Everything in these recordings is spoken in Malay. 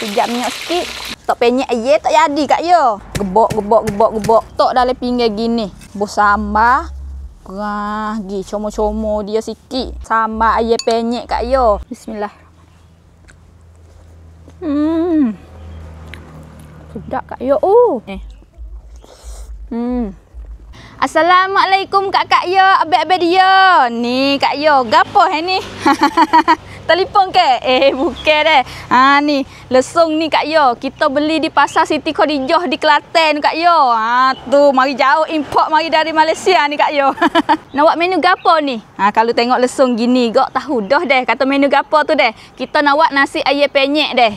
Pijak minyak sikit. Tok penyek air tak jadi Kak yo. Gebok. Tok dalam pinggir gini. Bos sambal. Wah, gi como-como dia sikit. Sambal air penyek Kak yo. Bismillah. Sedap Kak yo. Assalamualaikum Kak yo, abek-abek dia. Ni Kak yo, gapo ni? Telefon ke? Bukan deh. Ni lesung ni Kak yo. Kita beli di pasar Siti Khadijah di Kelantan Kak yo. Tu mari jauh import mari dari Malaysia ni Kak yo. Nak buat menu gapo ni? Kalau tengok lesung gini gak tahu dah deh kata menu gapo tu deh. Kita nak buat nasi ayam penyek deh.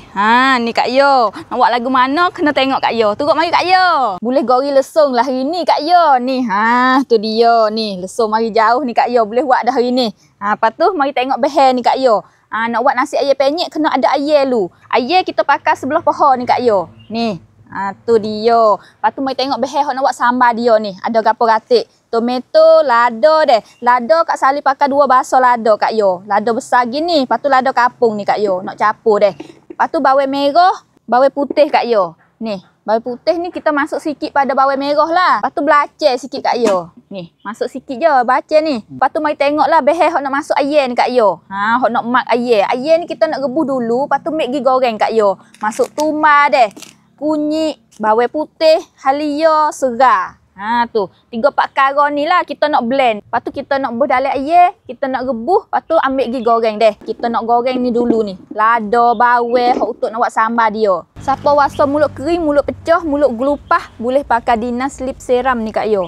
Ni Kak yo. Nak buat lagu mana kena tengok Kak yo. Turut mari Kak yo. Boleh gori lesung lah hari ni Kak yo. Ni tu dia ni. Lesung mari jauh ni Kak yo. Boleh buat dah hari ni. Lepas tu mari tengok bahan ni Kak yo. Nak buat nasi ayam penyek kena ada air lu. Air kita pakai sebelah pohon ni Kak yo. Ni. Tu dia. Lepas tu mari tengok bahan nak buat sambal dia ni. Ada gapo ratik. Tomato, lada deh. Lada Kak Sali pakai 2 basuh lada Kak yo. Lada besar gini. Lepas tu lada kapung ni Kak yo. Nak campur deh. Lepas tu bawang merah, bawang putih Kak yo. Ni. Bawang putih ni kita masuk sikit pada bawang merah lah. Lepas tu belacan sikit Kak yo. Ni, masuk sikit je belacan ni. Lepas tu mari tengoklah bahan hok nak masuk air ni Kak yo. Hok nak mak air. Air ni kita nak rebus dulu, lepas tu mek gi goreng Kak yo. Masuk tumbar deh. Kunyit, bawang putih, halia, serai. Tu 3-4 perkara ni lah kita nak blend. Lepas tu kita nak rebus dalam air, kita nak rebus, lepas tu ambil gi goreng deh. Kita nak goreng ni dulu ni. Lada, bawang hok untuk nak buat sambal dia. Siapa rasa mulut kering, mulut pecah, mulut gelupah, boleh pakai Dinas Lip Serum ni Kak yo.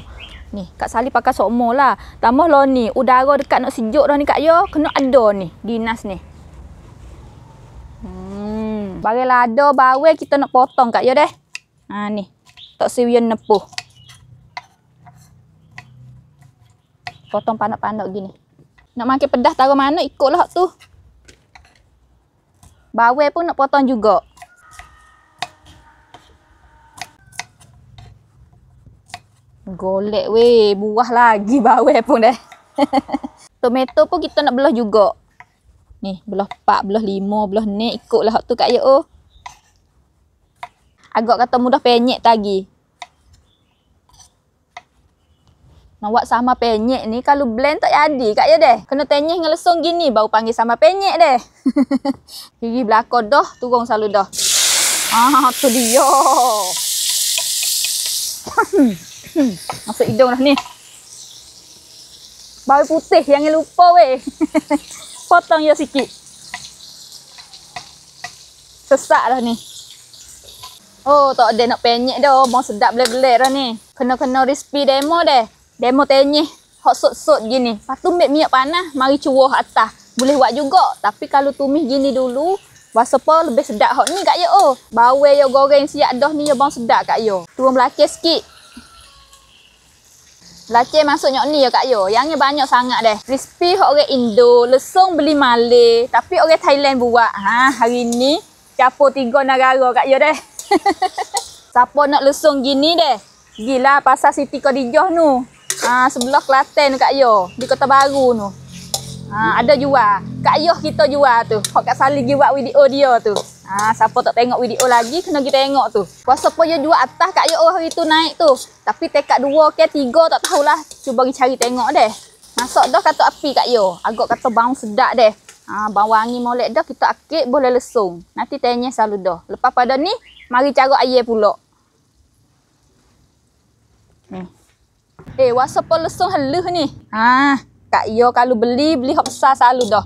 Ni, Kak Sali pakai sokmo lah. Tambah lah ni, udara dekat nak sejuk dah ni Kak yo, kena ada ni, Dinas ni. Barang lada, bawang kita nak potong Kak yo deh. Ni, tak siwian nepuh. Potong panak-panak gini. Nak makan pedas taruh mana ikutlah tu. Bawang pun nak potong juga. Golek weh, buah lagi bawang pun dah. Tomato pun kita nak belah juga. Ni, belah 4, belah 5, belah 6 ikutlah tu Kak yo. Agak kata mudah penyek lagi. Nak buat sama penyek ni kalau blend tak jadi Kak yo deh. Kena tenyeh dengan lesung gini baru panggil sama penyek deh. Gigi belakang dah, turun selalu dah. Tu dia. Masuk hidung dah ni. Bawang putih jangan lupa weh. Potong ya sikit. Sesak dah ni. Tak ada nak penyek dah. Bang sedap belet-belet dah ni. Kena-kena resipi demo deh. Demo tenyeh. Hot sot-sot gini. Lepas tu ambil minyak panas. Mari cuah atas. Boleh buat juga. Tapi kalau tumis gini dulu. Rasa apa lebih sedap hot ni Kak yo. Bawang yo goreng siap dah ni yo bang sedap Kak yo. Turun belacan sikit. Belacan masuk nyok ni ya Kak yo. Yang ni banyak sangat deh. Crispy hok orang Indo, lesung beli Malay, tapi orang Thailand buat. Hari ni campur 3 negara Kak yo deh. Siapa nak lesung gini deh? Gilah pasar Siti Khadijah nu. Sebelah Kelantan Kak yo, di Kota Baru nu. Ada jual. Kak yo kita jual tu. Hok Kak Sali gi buat video dia tu. Siapa tak tengok video lagi kena pergi tengok tu. Kuasa apa dia jual atas Kak yo hari tu naik tu. Tapi tekad 2 ke 3 tak tahulah. Cuba pergi cari tengok deh. Masak dah kata api Kak yo. Agak kata bau sedap deh. Bau wangi molek dah kita akik boleh lesung. Nanti tenyeh selalu dah. Lepas pada ni mari cara air pula. Wasa apa lesung halus ni. Kak yo kalau beli hok besar selalu dah.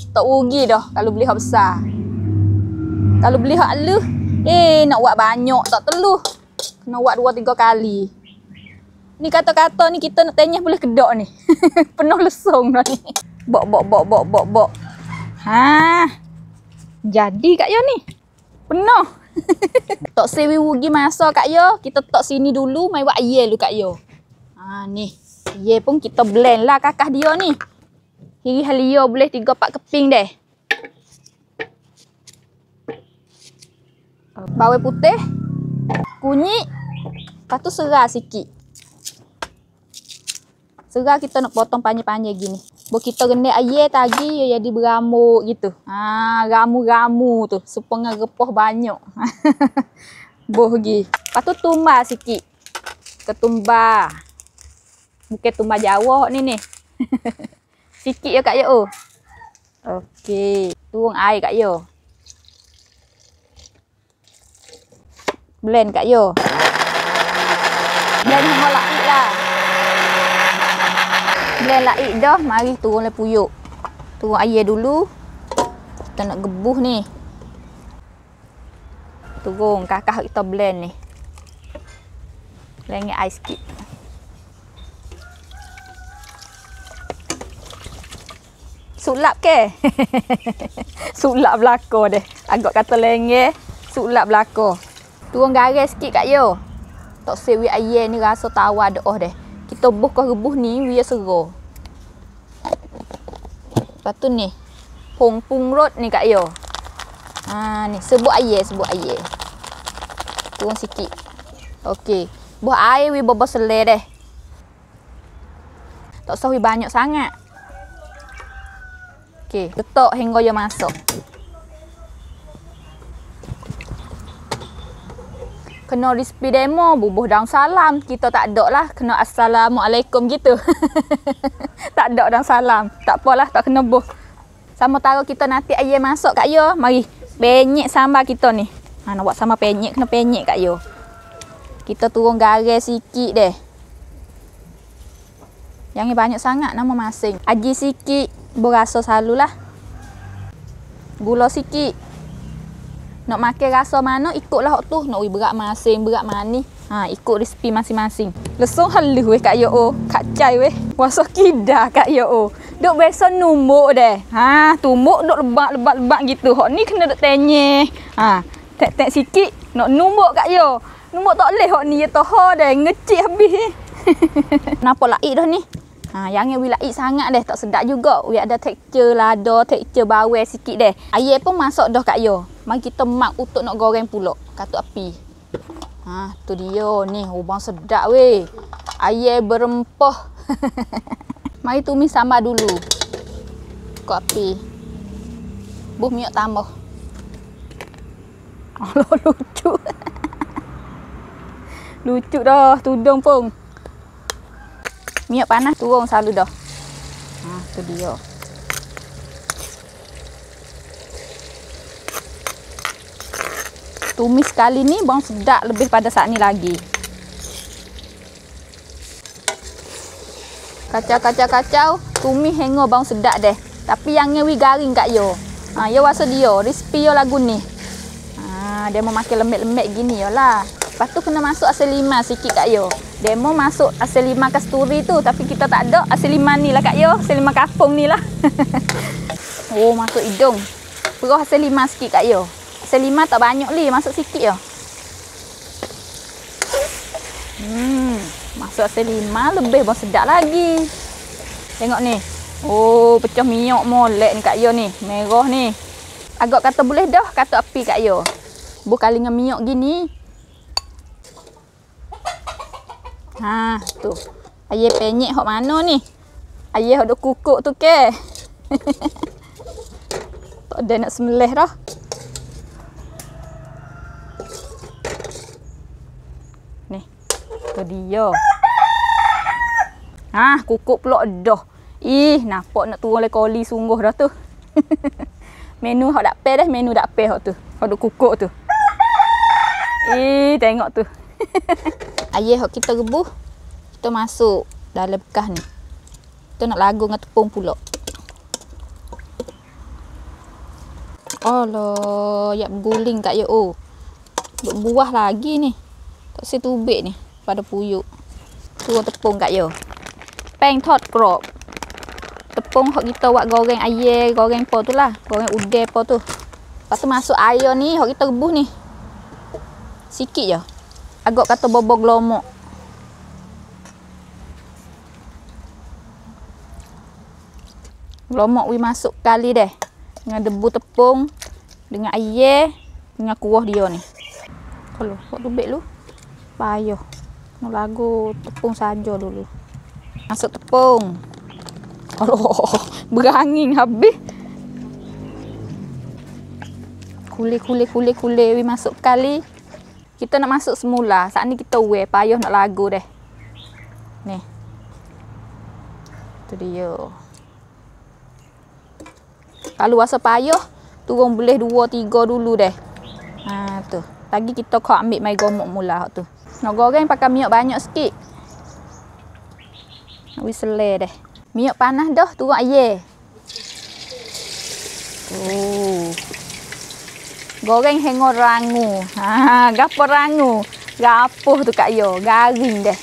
Tak rugi dah kalau beli hok besar. Kalau beli hak halus, nak buat banyak tak teluh. Kena buat 2-3 kali. Ni kata-kata ni kita nak tenyeh boleh kedok ni. Penuh lesung dah ni. Bok. Jadi Kak yo ni. Penuh. Tak sewi rugi masa Kak yo. Kita tak sini dulu, mai buat air dulu Kak yo. Ni. Air pun kita blend lah kakak dia ni. Kiri halia boleh 3-4 keping deh. Bawang putih, kunyit, lepas tu serai sikit. Serai kita nak potong panjang-panjang gini. Bo kita rendam air tadi dia jadi beramuk gitu. Ramu-ramu tu supaya repah banyak. Boh pergi. Lepas tu tumbar sikit. Ketumbar. Bukan tumbar Jawa ni. Sikit ya Kak Yo. Okey, tuang air Kak Yo. Blend Kak Yo. Blend hingga laik lah. Blend laik dah, mari turun le puyuk. Turun air dulu. Kita nak gebuh ni. Turun kakak kita blend ni. Blend air sikit. Sulap ke? Sulap belako deh. Agak kata lenge, sulap belako. Turun garis sikit Kak Yo. Tak sewi air ni rasa tawar dah deh. Kita buh ke rebuh ni biar serah. Lepas tu ni. Pung rot ni Kak Yo. Ni sebut air. Turun sikit. Okey. Buh air wi bobo selai deh. Tak usah wi banyak sangat. Okey, letak hingga dia masuk. Kena resipi demo, bubuh daun salam. Kita tak ada lah, kena assalamualaikum gitu. Tak ada daun salam. Tak apalah, tak kena buh. Sama taruh kita nanti air masuk Kak Yo. Mari, penyek sambal kita ni. Nak buat sambal penyek, kena penyek Kak Yo. Kita turun garis sikit deh. Yang ni banyak sangat, nama masing. Aji sikit. Berasa selalulah. Gula sikit. Nak makan rasa mana ikutlah hak tu. Nak berat masing, berat manis. Ikut resipi masing-masing. Lesung halus weh Kak Yo. Kacai weh. Puasa kidah Kak Yo. Duk biasa numbuk deh. Tumbuk duk lebak gitu. Hak ni kena duk tenyeh. Tek-tek sikit nak numbuk Kak Yo. Numbuk tak leh hak ni ya toh deh. Ngecik habis. Kenapa laik dah ni? Yang ni laik sangat deh, tak sedap juga. We ada tekstur lada, tekstur bawang sikit deh. Air pun masuk dah Kak Yo. Mari kita mak untuk nak goreng pula. Katuk api. Tu dia ni, ubang sedap weh. Air berempah. Mari tumis sambal dulu. Kok api. Buh minyak tambah. Allah lucu. Lucu dah tudung pun. Minyak panas turun selalu dah. Tu dia. Tumis kali ni bang sedap lebih pada saat ni lagi. Kacau. Tumis hingga bang sedap deh. Tapi yang ni garing Kak Yo. Ya wasa dia. Resipi yo lagu ni. Dia mau makan lembek-lembek gini yo lah. Lepas tu kena masuk asam lima sikit Kak Yo. Demo masuk asam lima kasturi tu. Tapi kita tak ada asam lima ni lah Kak Yo. Asam lima kapung ni lah. Masuk hidung. Perah asam lima sikit Kak Yo. Asam lima tak banyak li. Masuk sikit je. Masuk asam lima lebih pun sedap lagi. Tengok ni. Pecah minyak molek ni Kak Yo ni. Merah ni. Agak kata boleh dah. Kata api Kak Yo. Kali dengan minyak gini. Tu. Air penyek hok mana ni? Air hok duk kukuk tu ke? Tak ada nak sembelih dah. Ni. Tu dia. Kukuk pula dah. Nampak nak turun le koli sungguh dah tu. Menu hok dak pe dah, menu dak pe hok tu. Hok duk kukuk tu. Tengok tu. Air hok kita rebuh, kita masuk dalam bekas ni. Kita nak lagu dengan tepung pula. Allah, yak berguling Kak Yo. Duk buah lagi ni. Tak si tubik ni pada puyuk. Turun tepung Kak Yo. Peng thot krop. Tepung hok kita buat goreng air, goreng apa tu lah. Goreng udang apa tu. Lepas tu masuk air ni hok kita rebuh ni. Sikit je. Agak kata bobok gelomok. Gelomok we masuk kali deh. Dengan debu tepung, dengan air, dengan kuah dia ni. Kalau kok tubik lu. Payah. Nak lagu tepung saja dulu. Masuk tepung. Aduh, berangin habis. Kuli masuk kali. Kita nak masuk semula. Saat ni kita wear, payah nak lagu deh. Ni. Tu dia. Kalau rasa payah, turun boleh 2 3 dulu deh. Ha tu. Lagi kita kau ambil mai gomok mula tu. Nak goreng pakai minyak banyak sikit. Nak selai deh. Minyak panas dah, turun air. Goreng hingga rangu. Ha, gapo rangu? Gapo tu Kak Yo, garing deh.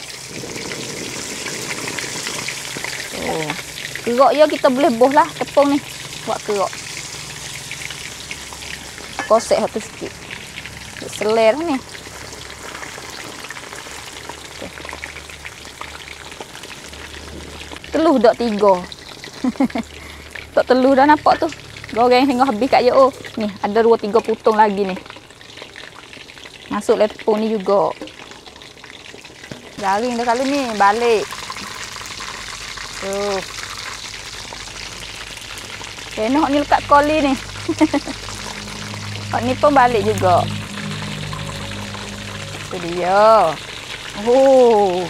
Kerok yo kita boleh boh lah tepung ni. Buat kerok. Kosek satu sikit. Seler ni. Teluh dak 3. Tak teluh dah nampak tu. Goreng hingga habis Kak Yo. Ni ada 2 3 potong lagi ni. Masuklah tepung ni juga. Garing dah kali ni, balik. Tu. Kenok ni lekat koli ni. Hak ni pun balik juga. Tu dia. Oh.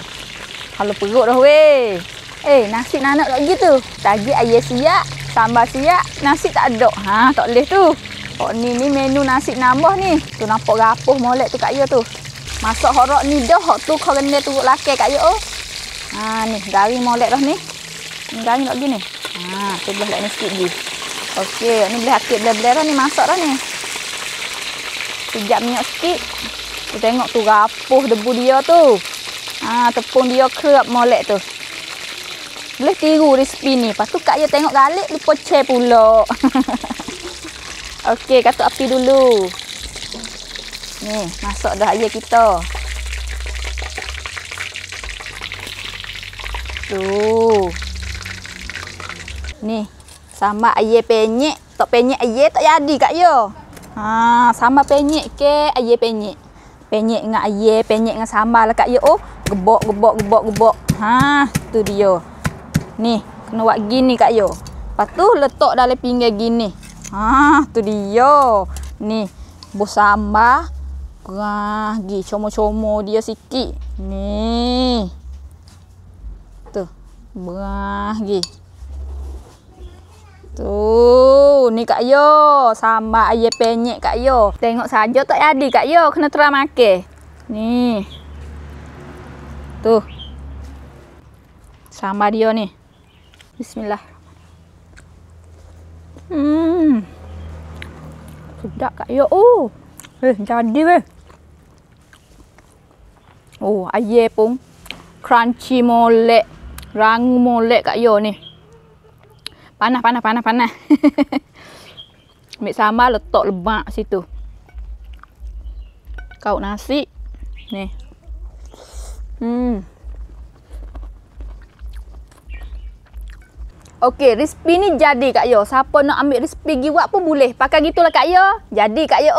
Kalau perut dah weh. Nasi nak nak gitu. Tadi air siap, sambal siap, nasi tak ada. Ha, tak boleh tu. Hak ni menu nasi nambah ni. Tu nampak rapuh molek tu Kak Yo tu. Masak horok ni dah, hak tu kau kena turut lakai Kak Yo. Ha ni, garing molek dah ni. Ni garing lagi ni. Ha, tu belah lagi sikit lagi. Okey, ni boleh akik belah-belah dah ni masak dah ni. Sekejap minyak sikit. Tu tengok tu rapuh debu dia tu. Ha, tepung dia kerap molek tu. Boleh tiru resipi ni. Lepas tu Kak Yo tengok galik lupa share pula. Okey, katuk api dulu. Ni, masak dah air kita. Tu. Ni, sama air penyek. Tak penyek air tak jadi Kak Yo. Ha, sama penyek ke air penyek. Penyek dengan air, penyek dengan sambal lah Kak Yo. Oh, gebok. Ha, tu dia. Ni, kena buat gini Kak Yo. Lepas tu letak dalam pinggan gini. Ha, tu dia. Ni, bos sambal. Kurang lagi como-como dia sikit. Ni. Tu. Berah lagi. Tu, ni Kak Yo. Sambal air penyek Kak Yo. Tengok saja tak jadi Kak Yo. Kena try makan. Ni. Tu. Sambal dia ni. Bismillah. Sedap Kak Yo. Oh. Jadi weh. Oh, air pun crunchy molek. Rangu molek Kak Yo ni. Panas. Ambil sambal letak lemak situ. Kau nasi. Ni. Okey, resipi ni jadi Kak Yo. Siapa nak ambil resipi pergi buat pun boleh. Pakai gitulah Kak Yo. Jadi Kak Yo.